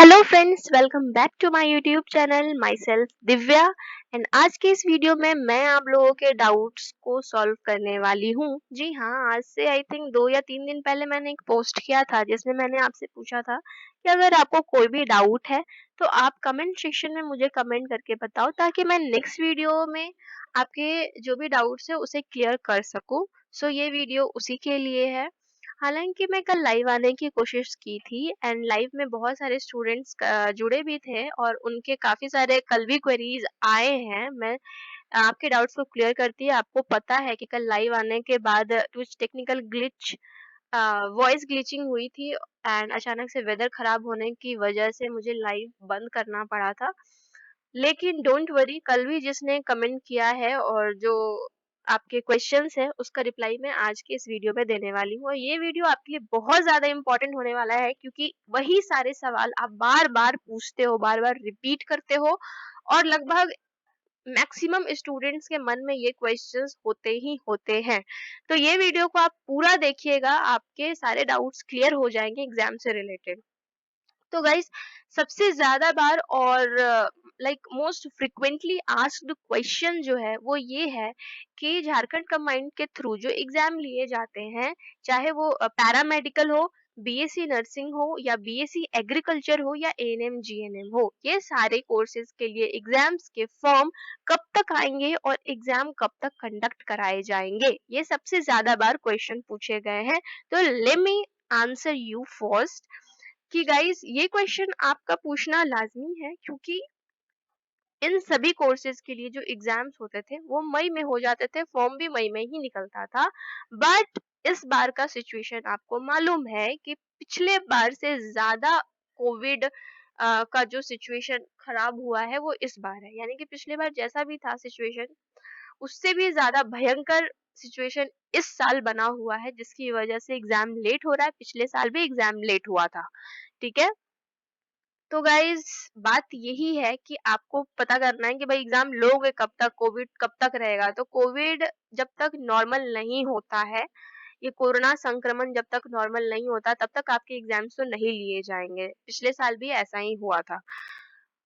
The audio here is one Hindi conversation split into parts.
Hello friends, welcome back to my YouTube channel. Myself Divya. And आज के इस वीडियो में मैं आप लोगों के डाउट्स को सॉल्व करने वाली हूँ। जी हाँ, आज से आई थिंक 2 या 3 दिन पहले मैंने एक पोस्ट किया था जिसमें मैंने आपसे पूछा था कि अगर आपको कोई भी डाउट है तो आप कमेंट सेक्शन में मुझे कमेंट करके बताओ, ताकि मैं नेक्स्ट वीडियो में आपके जो भी डाउट्स है उसे क्लियर कर सकूँ। सो ये वीडियो उसी के लिए है। हालांकि मैं कल लाइव आने की कोशिश की थी एंड लाइव में बहुत सारे स्टूडेंट्स जुड़े भी थे और उनके काफी सारे कल भी क्वेरीज आए हैं। मैं आपके डाउट्स को क्लियर करती है। आपको पता है कि कल लाइव आने के बाद कुछ टेक्निकल ग्लिच, वॉइस ग्लिचिंग हुई थी एंड अचानक से वेदर खराब होने की वजह से मुझे लाइव बंद करना पड़ा था। लेकिन डोंट वरी, कल भी जिसने कमेंट किया है और जो आपके क्वेश्चंस हैं उसका रिप्लाई मैं आज के इस वीडियो में देने वाली हूँ। और ये वीडियो आपके लिए बहुत ज्यादा इंपॉर्टेंट होने वाला है, क्योंकि वही सारे सवाल आप बार बार पूछते हो, बार बार रिपीट करते हो और लगभग मैक्सिमम स्टूडेंट्स के मन में ये क्वेश्चंस होते ही होते हैं। तो ये वीडियो को आप पूरा देखिएगा, आपके सारे डाउट्स क्लियर हो जाएंगे एग्जाम से रिलेटेड। तो गाइस, सबसे ज्यादा बार और like most frequently asked question जो है वो ये है कि झारखंड कंबाइंड के थ्रू जो एग्जाम लिए जाते हैं, चाहे वो पैरामेडिकल हो, बीएससी नर्सिंग हो या बीएससी एग्रीकल्चर हो या एएनएम जीएनएम हो, ये सारे कोर्सेज के लिए एग्जाम्स के फॉर्म कब तक आएंगे और एग्जाम कब तक कंडक्ट कराए जाएंगे, ये सबसे ज्यादा बार क्वेश्चन पूछे गए हैं। तो let me answer you first कि गाइस, ये क्वेश्चन आपका पूछना लाजमी है, क्योंकि इन सभी कोर्सेज के लिए जो एग्जाम्स होते थे वो मई में हो जाते थे, फॉर्म भी मई में ही निकलता था। बट इस बार का सिचुएशन आपको मालूम है कि पिछले बार से ज्यादा कोविड का जो सिचुएशन खराब हुआ है वो इस बार है। यानी कि पिछले बार जैसा भी था सिचुएशन, उससे भी ज्यादा भयंकर सिचुएशन इस साल बना हुआ है, जिसकी वजह से एग्जाम लेट हो रहा है। पिछले साल भी एग्जाम लेट हुआ था। ठीक है। तो गाइज, बात यही है कि आपको पता करना है कि भाई एग्जाम लोगे कब तक, कोविड कब तक रहेगा। तो कोविड जब तक नॉर्मल नहीं होता है, ये कोरोना संक्रमण जब तक नॉर्मल नहीं होता तब तक आपके एग्जाम्स तो नहीं लिए जाएंगे। पिछले साल भी ऐसा ही हुआ था।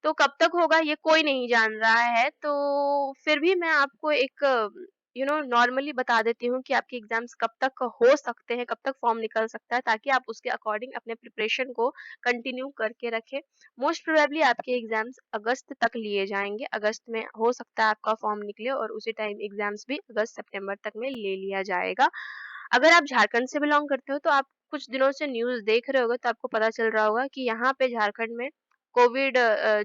तो कब तक होगा ये कोई नहीं जान रहा है। तो फिर भी मैं आपको एक नॉर्मली बता देती हूँ कि आपके एग्जाम्स कब तक हो सकते हैं, कब तक फॉर्म निकल सकता है, ताकि आप उसके अकॉर्डिंग अपने प्रिपरेशन को कंटिन्यू करके रखें। मोस्ट प्रोबेबली आपके एग्जाम्स अगस्त तक लिए जाएंगे। अगस्त में हो सकता है आपका फॉर्म निकले और उसी टाइम एग्जाम्स भी अगस्त सितंबर तक में ले लिया जाएगा। अगर आप झारखंड से बिलोंग करते हो तो आप कुछ दिनों से न्यूज़ देख रहे होगे, तो आपको पता चल रहा होगा कि यहाँ पे झारखंड में कोविड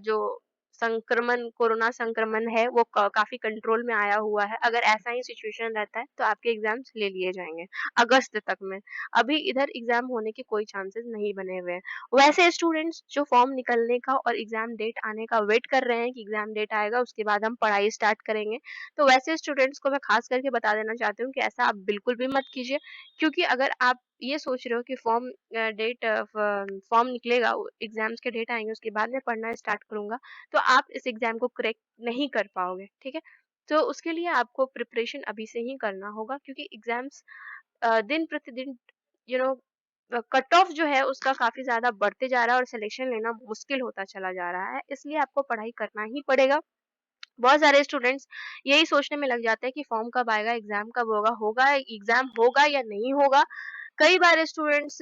जो संक्रमण, कोरोना संक्रमण है वो काफी कंट्रोल में आया हुआ है। अगर ऐसा ही सिचुएशन रहता है तो आपके एग्जाम्स ले लिए जाएंगे अगस्त तक में। अभी इधर एग्जाम होने के कोई चांसेस नहीं बने हुए हैं। वैसे स्टूडेंट्स जो फॉर्म निकलने का और एग्जाम डेट आने का वेट कर रहे हैं कि एग्जाम डेट आएगा उसके बाद हम पढ़ाई स्टार्ट करेंगे, तो वैसे स्टूडेंट्स को मैं खास करके बता देना चाहती हूँ कि ऐसा आप बिल्कुल भी मत कीजिए। क्योंकि अगर आप ये सोच रहे हो कि फॉर्म निकलेगा, एग्जाम्स के डेट आएंगे उसके बाद मैं पढ़ना स्टार्ट करूंगा, तो आप इस एग्जाम को करेक्ट नहीं कर पाओगे। ठीक है। तो उसके लिए आपको प्रिपरेशन अभी से ही करना होगा, क्योंकि एग्जाम्स दिन प्रतिदिन यू नो कट ऑफ जो है उसका काफी ज्यादा बढ़ते जा रहा है और सिलेक्शन लेना मुश्किल होता चला जा रहा है। इसलिए आपको पढ़ाई करना ही पड़ेगा। बहुत सारे स्टूडेंट्स यही सोचने में लग जाते हैं कि फॉर्म कब आएगा, एग्जाम कब होगा, एग्जाम होगा या नहीं होगा। कई बार स्टूडेंट्स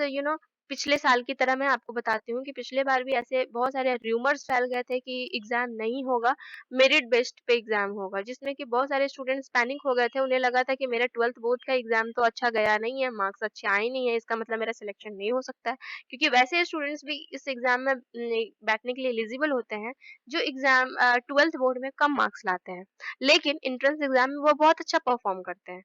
पिछले साल की तरह मैं आपको बताती हूँ कि पिछले बार भी ऐसे बहुत सारे रूमर्स फैल गए थे कि एग्जाम नहीं होगा, मेरिट बेस्ड पे एग्जाम होगा, जिसमें कि बहुत सारे स्टूडेंट्स पैनिक हो गए थे। उन्हें लगा था कि मेरा 12th बोर्ड का एग्जाम तो अच्छा गया नहीं है, मार्क्स अच्छे आए नहीं है, इसका मतलब मेरा सिलेक्शन नहीं हो सकता है। क्योंकि वैसे स्टूडेंट्स भी इस एग्जाम में बैठने के लिए एलिजिबल होते हैं जो एग्जाम 12th बोर्ड में कम मार्क्स लाते हैं, लेकिन एंट्रेंस एग्जाम में वो बहुत अच्छा परफॉर्म करते हैं।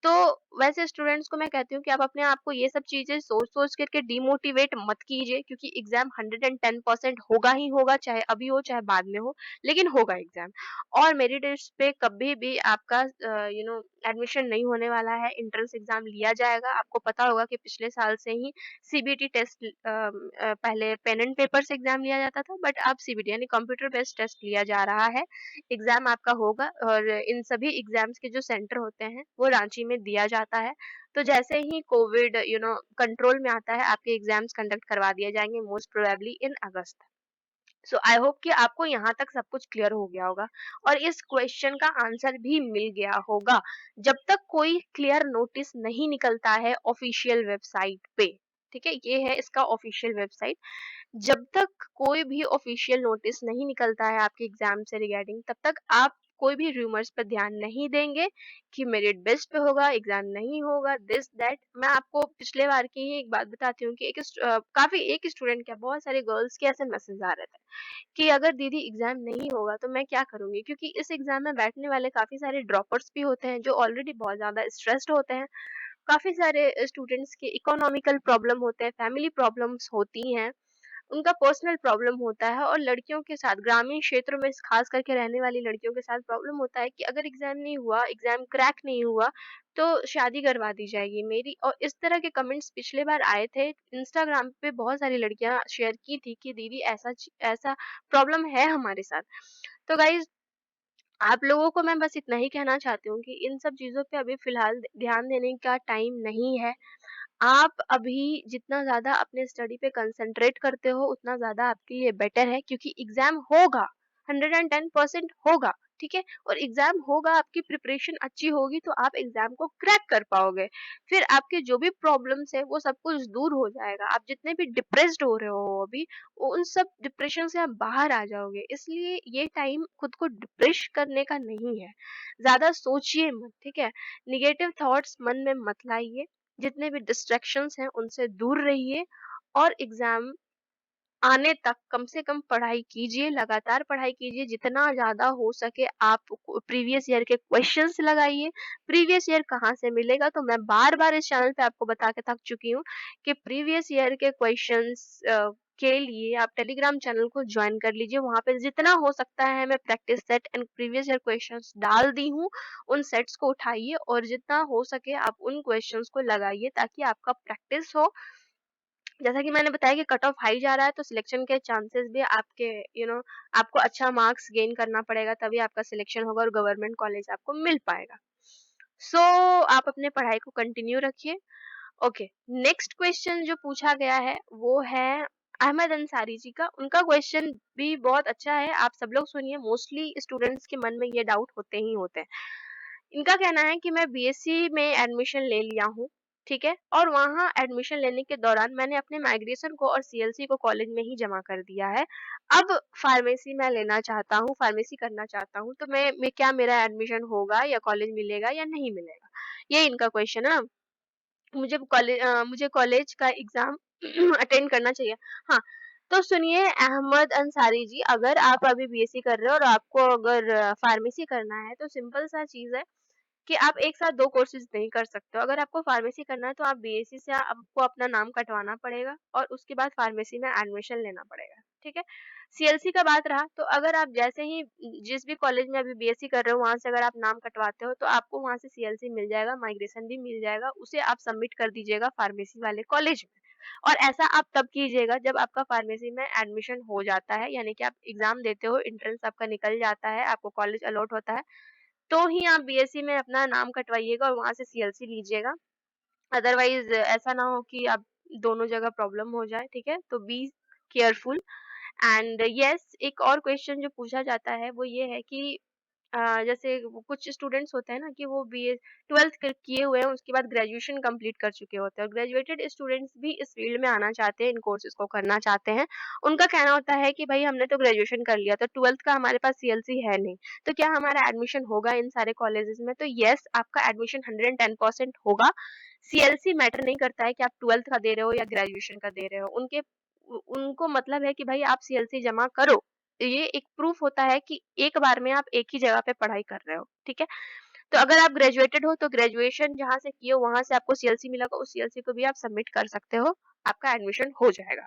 तो वैसे स्टूडेंट्स को मैं कहती हूँ कि आप अपने आप को ये सब चीजें सोच सोच करके डिमोटिवेट मत कीजिए, क्योंकि एग्जाम 110% होगा ही होगा, चाहे अभी हो चाहे बाद में हो, लेकिन होगा एग्जाम। और मेरिट लिस्ट पे कभी भी आपका एडमिशन नहीं होने वाला है, एंट्रेंस एग्जाम लिया जाएगा। आपको पता होगा कि पिछले साल से ही सीबीटी टेस्ट, पहले पेन एंड पेपर से एग्जाम लिया जाता था, बट अब सीबीटी यानी कंप्यूटर बेस्ड टेस्ट लिया जा रहा है। एग्जाम आपका होगा और इन सभी एग्जाम्स के जो सेंटर होते हैं वो रांची में दिया जाता है। तो जैसे ही कोविड कंट्रोल में आता है, आपके एग्जाम्स कंडक्ट करवा दिए जाएंगे most probably in August. So I hope कि आपको यहाँ तक सब कुछ क्लियर हो गया होगा और इस क्वेश्चन का आंसर भी मिल गया होगा। जब तक कोई क्लियर नोटिस नहीं निकलता है ऑफिशियल वेबसाइट पे, ठीक है, ये है इसका ऑफिशियल वेबसाइट। जब तक कोई भी ऑफिशियल नोटिस नहीं निकलता है आपके एग्जाम से रिगार्डिंग, तब तक आप कोई भी रूमर्स पर ध्यान नहीं देंगे कि मेरिट बेस्ट पे होगा, एग्जाम नहीं होगा, दिस दैट। मैं आपको पिछले बार की ही एक बात बताती हूँ कि काफी एक स्टूडेंट, क्या बहुत सारे गर्ल्स के ऐसे मैसेज आ रहे थे कि अगर दीदी एग्जाम नहीं होगा तो मैं क्या करूंगी, क्योंकि इस एग्जाम में बैठने वाले काफी सारे ड्रॉपर्स भी होते हैं जो ऑलरेडी बहुत ज्यादा स्ट्रेस्ड होते हैं। काफी सारे स्टूडेंट्स के इकोनॉमिकल प्रॉब्लम होते हैं, फैमिली प्रॉब्लम्स होती हैं, उनका पर्सनल प्रॉब्लम होता है, और लड़कियों के साथ ग्रामीण क्षेत्रों में खास करके रहने वाली लड़कियों के साथ प्रॉब्लम होता है कि अगर एग्जाम नहीं हुआ, एग्जाम क्रैक नहीं हुआ, तो शादी करवा दी जाएगी मेरी। और इस तरह के कमेंट्स पिछले बार आए थे इंस्टाग्राम पे, बहुत सारी लड़कियां शेयर की थी कि दीदी ऐसा प्रॉब्लम है हमारे साथ। तो गाइज, आप लोगों को मैं बस इतना ही कहना चाहती हूँ कि इन सब चीजों पे अभी फिलहाल ध्यान देने का टाइम नहीं है। आप अभी जितना ज़्यादा अपने स्टडी पे कंसंट्रेट करते हो उतना ज़्यादा आपके लिए बेटर है, क्योंकि एग्ज़ाम होगा, 110% होगा, ठीक है? और एग्ज़ाम होगा, आपकी प्रिपरेशन अच्छी होगी तो आप एग्ज़ाम को क्रैक कर पाओगे। फिर आपके जो भी प्रॉब्लम्स है वो सब कुछ दूर हो जाएगा। आप जितने भी डिप्रेस्ड हो रहे हो अभी, उन सब डिप्रेशन से आप बाहर आ जाओगे। इसलिए ये टाइम खुद को डिप्रेस करने का नहीं है। ज़्यादा सोचिए मत, ठीक है? नेगेटिव थॉट्स मन में मत लाइए। जितने भी डिस्ट्रैक्शंस हैं उनसे दूर रहिए और एग्जाम आने तक कम से कम पढ़ाई कीजिए, लगातार पढ़ाई कीजिए, जितना ज़्यादा हो सके आप प्रीवियस ईयर के क्वेश्चंस लगाइए। प्रीवियस ईयर कहाँ से मिलेगा, तो मैं बार-बार इस चैनल पे आपको बता के थक चुकी हूँ कि प्रीवियस ईयर के क्वेश्चंस के लिए आप टेलीग्राम चैनल को ज्वाइन कर लीजिए। वहाँ पे जितना हो सकता है मैं practice set and previous year questions डाल दी हूँ, उन सेट्स को उठाइए और जितना हो सके आप उन क्वेश्चंस को लगाइए ताकि आपका प्रैक्टिस हो। जैसा कि मैंने बताया कि कट ऑफ हाई जा रहा है तो सिलेक्शन के चांसेस भी आपके आपको अच्छा मार्क्स गेन करना पड़ेगा, तभी आपका सिलेक्शन होगा और गवर्नमेंट कॉलेज आपको मिल पाएगा। सो आप अपने पढ़ाई को कंटिन्यू रखिए। ओके, नेक्स्ट क्वेश्चन जो पूछा गया है वो है अहमद अंसारी जी का। उनका क्वेश्चन भी बहुत अच्छा है, आप सब लोग सुनिए। मोस्टली स्टूडेंट्स के मन में ये डाउट होते ही होते हैं। इनका कहना है कि मैं बीएससी में एडमिशन ले लिया हूँ, ठीक है, और वहाँ एडमिशन लेने के दौरान मैंने अपने माइग्रेशन को और सीएलसी को कॉलेज में ही जमा कर दिया है। अब फार्मेसी मैं लेना चाहता हूँ, फार्मेसी करना चाहता हूँ, तो मैं क्या मेरा एडमिशन होगा या कॉलेज मिलेगा या नहीं मिलेगा? ये इनका क्वेश्चन है ना। मुझे कॉलेज का एग्जाम अटेंड करना चाहिए। हाँ, तो सुनिए अहमद अंसारी जी, अगर आप अभी बीएससी कर रहे हो और आपको अगर फार्मेसी करना है तो सिंपल सा चीज है कि आप एक साथ 2 कोर्सेज़ नहीं कर सकते हो। अगर आपको फार्मेसी करना है तो आप बीएससी से आपको अपना नाम कटवाना पड़ेगा और उसके बाद फार्मेसी में एडमिशन लेना पड़ेगा, ठीक है? सीएलसी का बात रहा तो अगर आप जैसे ही जिस भी कॉलेज में अभी बीएससी कर रहे हो वहाँ से अगर आप नाम कटवाते हो तो आपको वहाँ से सीएलसी मिल जाएगा, माइग्रेशन भी मिल जाएगा, उसे आप सबमिट कर दीजिएगा फार्मेसी वाले कॉलेज में। और ऐसा आप तब कीजिएगा जब आपका फार्मेसी में एडमिशन हो जाता है, यानी कि आप एग्ज़ाम देते हो, एंट्रेंस आपका निकल जाता है, आपको कॉलेज अलॉट होता है, तो ही आप बीएससी में अपना नाम कटवाइएगा और वहाँ से सीएलसी लीजिएगा। अदरवाइज़ ऐसा ना हो कि आप दोनों जगह प्रॉब्लम हो जाए, ठीक है? तो बी केयरफुल। एंड यस, एक और क्वेश्चन जो पूछा जाता है वो ये है कि जैसे वो कुछ स्टूडेंट्स होते हैं ना कि वो बीए 12th किए हुए हैं, उसके बाद ग्रेजुएशन कंप्लीट कर चुके होते हैं और ग्रेजुएटेड स्टूडेंट्स भी इस फील्ड में आना चाहते हैं, इन कोर्सेज को करना चाहते हैं। उनका कहना होता है कि भाई हमने तो ग्रेजुएशन कर लिया, तो 12th का हमारे पास सीएलसी है नहीं, तो क्या हमारा एडमिशन होगा इन सारे कॉलेजेस में? तो यस, आपका एडमिशन 110% होगा। सीएलसी मैटर नहीं करता है कि आप 12th का दे रहे हो या ग्रेजुएशन का दे रहे हो। उनको मतलब है कि भाई आप सीएलसी जमा करो। ये एक प्रूफ होता है कि एक बार में आप एक ही जगह पे पढ़ाई कर रहे हो, ठीक है? तो अगर आप ग्रेजुएटेड हो तो ग्रेजुएशन जहाँ से किए हो वहां से आपको सीएलसी मिला, तो उस सीएलसी को भी आप सबमिट कर सकते हो, आपका एडमिशन हो जाएगा।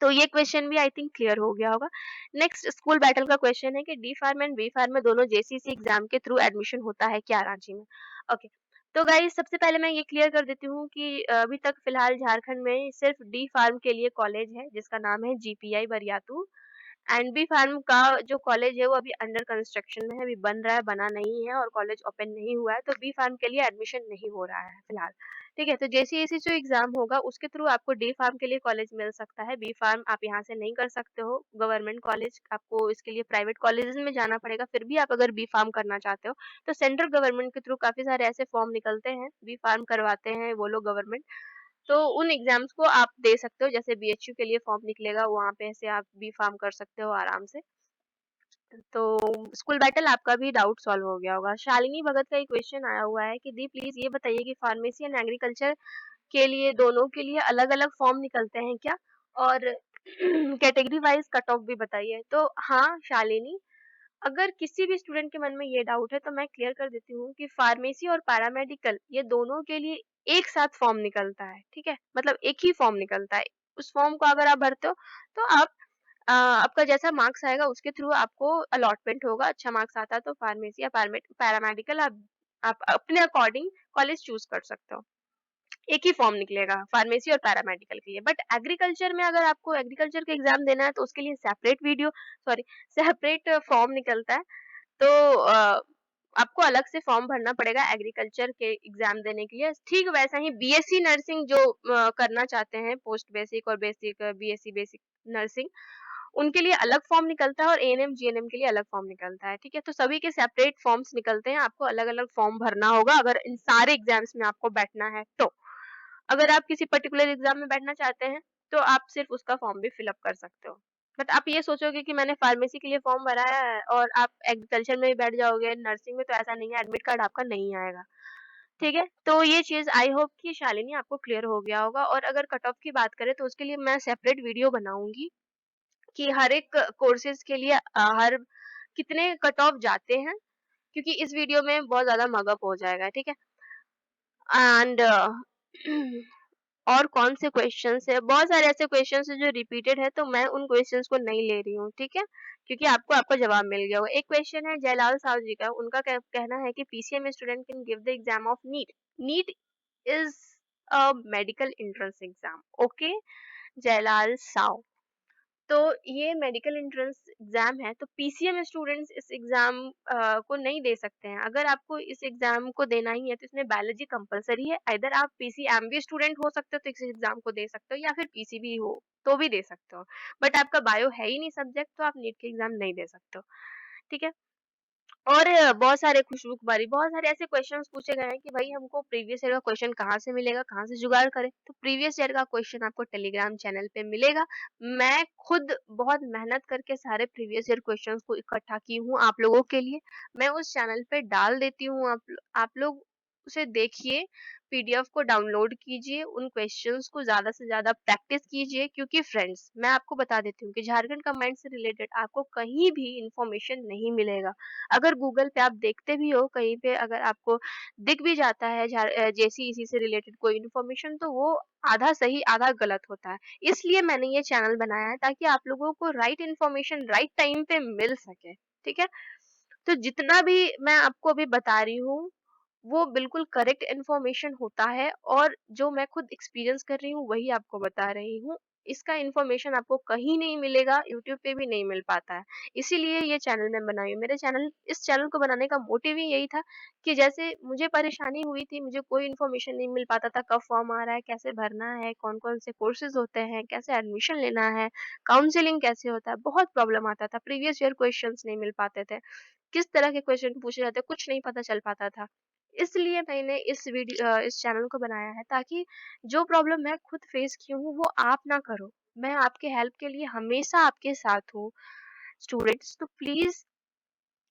तो ये क्वेश्चन भी आई थिंक क्लियर हो गया होगा। नेक्स्ट स्कूल बैटल का क्वेश्चन है कि D form and B form में दोनों जेसीसी एग्जाम के थ्रू एडमिशन होता है क्या रांची में? ओके, तो गाइस सबसे पहले मैं ये क्लियर कर देती हूँ कि अभी तक फिलहाल झारखंड में सिर्फ डी फार्म के लिए कॉलेज है जिसका नाम है GPI Bariatu. And B form का जो कॉलेज है वो अभी अंडर कंस्ट्रक्शन में है, अभी बन रहा है, बना नहीं है और कॉलेज ओपन नहीं हुआ है, तो बी फार्म के लिए एडमिशन नहीं हो रहा है फिलहाल। ठीक है, तो जैसे जैसे जो एग्जाम होगा उसके थ्रू आपको डी फार्म के लिए कॉलेज मिल सकता है। बी फार्म आप यहाँ से नहीं कर सकते हो, गवर्नमेंट कॉलेज आपको इसके लिए प्राइवेट कॉलेजेस में जाना पड़ेगा। फिर भी आप अगर बी फार्म करना चाहते हो तो सेंट्रल गवर्नमेंट के थ्रू काफी सारे ऐसे फॉर्म निकलते हैं, बी फार्म करवाते हैं वो लोग गवर्नमेंट। तो उन एग्जाम्स को आप दे सकते हो, जैसे बीएचयू के लिए फॉर्म निकलेगा वहां पे से आप बी फार्म कर सकते हो आराम से। तो स्कूल बैटल आपका भी डाउट सॉल्व हो गया होगा। शालिनी भगत का एक क्वेश्चन आया हुआ है कि दी प्लीज ये बताइए कि फार्मेसी एंड एग्रीकल्चर के लिए दोनों के लिए अलग अलग फॉर्म निकलते हैं क्या, और कैटेगरी वाइज कट ऑफ भी बताइए। तो हाँ शालिनी, अगर किसी भी स्टूडेंट के मन में ये डाउट है तो मैं क्लियर कर देती हूँ कि फार्मेसी और पैरामेडिकल ये दोनों के लिए एक साथ फॉर्म निकलता है। ठीक है, मतलब एक ही फॉर्म निकलता है। उस फॉर्म को अगर आप भरते हो तो आप आपका जैसा मार्क्स आएगा उसके थ्रू आपको अलॉटमेंट होगा। अच्छा मार्क्स आता है तो फार्मेसी या पैरामेडिकल आप अपने अकॉर्डिंग कॉलेज चूज कर सकते हो। एक ही फॉर्म निकलेगा फार्मेसी और पैरामेडिकल के लिए। बट एग्रीकल्चर में अगर आपको एग्रीकल्चर का एग्जाम देना है तो उसके लिए separate video sorry separate form निकलता है। तो आपको अलग से फॉर्म भरना पड़ेगा एग्रीकल्चर के एग्जाम देने के लिए। ठीक वैसा ही बीएससी नर्सिंग जो करना चाहते हैं, पोस्ट बेसिक और बेसिक बीएससी बेसिक नर्सिंग, उनके लिए अलग फॉर्म निकलता है और एएनएम जीएनएम के लिए अलग फॉर्म निकलता है। ठीक है, तो सभी के सेपरेट फॉर्म्स निकलते हैं, आपको अलग अलग फॉर्म भरना होगा अगर इन सारे एग्जाम्स में आपको बैठना है तो। अगर आप किसी पर्टिकुलर एग्जाम में बैठना चाहते हैं तो आप सिर्फ उसका फॉर्म भी फिल अप कर सकते हो। बट आप ये सोचोगे कि मैंने फार्मेसी के लिए फॉर्म भरा है और आप एग्रीकल्चर में भी बैठ जाओगे, नर्सिंग में, तो ऐसा नहीं है, एडमिट कार्ड आपका नहीं आएगा। ठीक है, तो ये चीज आई होप कि शालिनी आपको क्लियर हो गया होगा। और अगर कट ऑफ की बात करें तो उसके लिए मैं सेपरेट वीडियो बनाऊंगी कि हर एक कोर्सेज के लिए हर कितने कट ऑफ जाते हैं, क्योंकि इस वीडियो में बहुत ज्यादा मगअप हो जाएगा। ठीक है, एंड और कौन से क्वेश्चंस है, बहुत सारे ऐसे क्वेश्चंस है जो रिपीटेड है, तो मैं उन क्वेश्चंस को नहीं ले रही हूँ। ठीक है, क्योंकि आपको आपका जवाब मिल गया होगा। एक क्वेश्चन है जयलाल साहु जी का, उनका कहना है कि PCM student can give the exam of NEET. NEET is a medical entrance exam. Okay Jailal Sahu, तो ये मेडिकल एंट्रेंस एग्जाम है, तो पीसीएम स्टूडेंट्स इस एग्जाम को नहीं दे सकते हैं। अगर आपको इस एग्जाम को देना ही है तो इसमें बायोलॉजी कंपलसरी है। इधर आप पीसीएमबी स्टूडेंट हो सकते हो तो इस एग्जाम को दे सकते हो, या फिर पीसीबी हो तो भी दे सकते हो। बट आपका बायो है ही नहीं सब्जेक्ट तो आप नीट के एग्जाम नहीं दे सकते हो। ठीक है, और बहुत सारे खुशबू कुमारी, बहुत सारे ऐसे क्वेश्चंस पूछे गए हैं कि भाई हमको प्रीवियस ईयर का क्वेश्चन कहाँ से मिलेगा, कहाँ से जुगाड़ करें। तो प्रीवियस ईयर का क्वेश्चन आपको टेलीग्राम चैनल पे मिलेगा। मैं खुद बहुत मेहनत करके सारे प्रीवियस ईयर क्वेश्चंस को इकट्ठा की हूँ आप लोगों के लिए, मैं उस चैनल पे डाल देती हूँ। आप लोग उसे देखिए, पीडीएफ को डाउनलोड कीजिए, उन क्वेश्चंस को ज्यादा से ज्यादा प्रैक्टिस कीजिए। क्योंकि फ्रेंड्स मैं आपको बता देती हूँ कि झारखंड कमेंट से रिलेटेड आपको कहीं भी इंफॉर्मेशन नहीं मिलेगा। अगर गूगल पे आप देखते भी हो कहीं पे, अगर आपको दिख भी जाता है जेसीईसी से रिलेटेड कोई इन्फॉर्मेशन, तो वो आधा सही आधा गलत होता है। इसलिए मैंने ये चैनल बनाया है ताकि आप लोगों को राइट इन्फॉर्मेशन राइट टाइम पे मिल सके। ठीक है, तो जितना भी मैं आपको अभी बता रही हूँ वो बिल्कुल करेक्ट इन्फॉर्मेशन होता है, और जो मैं खुद एक्सपीरियंस कर रही हूँ वही आपको बता रही हूँ। इसका इन्फॉर्मेशन आपको कहीं नहीं मिलेगा, यूट्यूब पे भी नहीं मिल पाता है। इसीलिए ये चैनल मैं बनाई हूँ। मेरे चैनल इस चैनल को बनाने का मोटिव ही यही था कि जैसे मुझे परेशानी हुई थी, मुझे कोई इन्फॉर्मेशन नहीं मिल पाता था, कब फॉर्म आ रहा है, कैसे भरना है, कौन कौन से कोर्सेज होते हैं, कैसे एडमिशन लेना है, काउंसलिंग कैसे होता है, बहुत प्रॉब्लम आता था। प्रीवियस ईयर क्वेश्चंस नहीं मिल पाते थे, किस तरह के क्वेश्चन पूछे जाते हैं कुछ नहीं पता चल पाता था। इसलिए मैंने इस चैनल को बनाया है ताकि जो प्रॉब्लम मैं खुद फेस की हूँ वो आप ना करो। मैं आपके हेल्प के लिए हमेशा आपके साथ हूँ। स्टूडेंट्स तो प्लीज,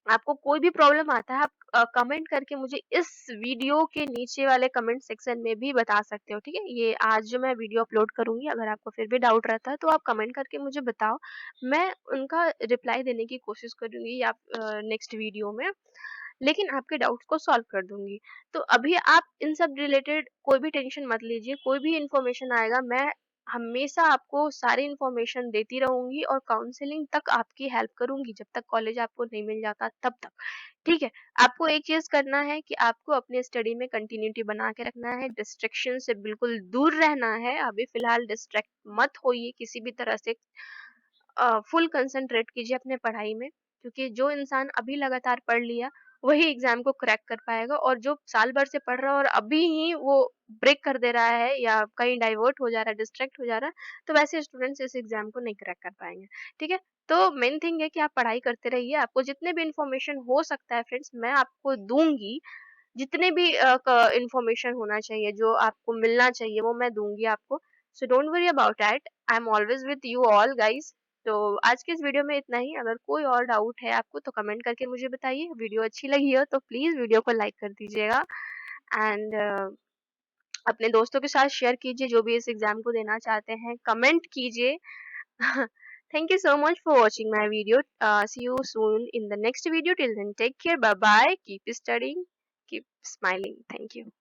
आपको कोई भी प्रॉब्लम आता है आप कमेंट करके मुझे इस वीडियो के नीचे वाले कमेंट सेक्शन में भी बता सकते हो। ठीक है, ये आज जो मैं वीडियो अपलोड करूंगी, अगर आपको फिर भी डाउट रहता है तो आप कमेंट करके मुझे बताओ, मैं उनका रिप्लाई देने की कोशिश करूंगी या नेक्स्ट वीडियो में, लेकिन आपके डाउट्स को सॉल्व कर दूंगी। तो अभी आप इन सब रिलेटेड कोई भी टेंशन मत लीजिए, कोई भी इंफॉर्मेशन आएगा मैं हमेशा आपको सारी इंफॉर्मेशन देती रहूंगी और काउंसलिंग तक आपकी हेल्प करूंगी जब तक कॉलेज आपको नहीं मिल जाता तब तक। ठीक है, आपको एक चीज करना है कि आपको अपने स्टडी में कंटिन्यूटी बना के रखना है, डिस्ट्रैक्शन से बिल्कुल दूर रहना है। अभी फिलहाल डिस्ट्रैक्ट मत होइए किसी भी तरह से, फुल कंसंट्रेट कीजिए अपने पढ़ाई में, क्योंकि जो इंसान अभी लगातार पढ़ लिया वही एग्जाम को क्रैक कर पाएगा, और जो साल भर से पढ़ रहा है और अभी ही वो ब्रेक कर दे रहा है या कहीं डाइवर्ट हो जा रहा है, डिस्ट्रैक्ट हो जा रहा है, तो वैसे स्टूडेंट्स इस एग्जाम को नहीं क्रैक कर पाएंगे। ठीक है, तो मेन थिंग है कि आप पढ़ाई करते रहिए। आपको जितने भी इंफॉर्मेशन हो सकता है फ्रेंड्स, मैं आपको दूंगी। जितने भी इंफॉर्मेशन होना चाहिए, जो आपको मिलना चाहिए, वो मैं दूंगी आपको। So don't worry about that, I am always with you all guys. तो आज के इस वीडियो में इतना ही। अगर कोई और डाउट है आपको तो कमेंट करके मुझे बताइए। वीडियो अच्छी लगी हो तो प्लीज वीडियो को लाइक कर दीजिएगा, एंड अपने दोस्तों के साथ शेयर कीजिए जो भी इस एग्जाम को देना चाहते हैं, कमेंट कीजिए। Thank you so much for watching my video. See you soon in the next video. Till then, take care. Bye bye. Keep studying. Keep smiling. Thank you.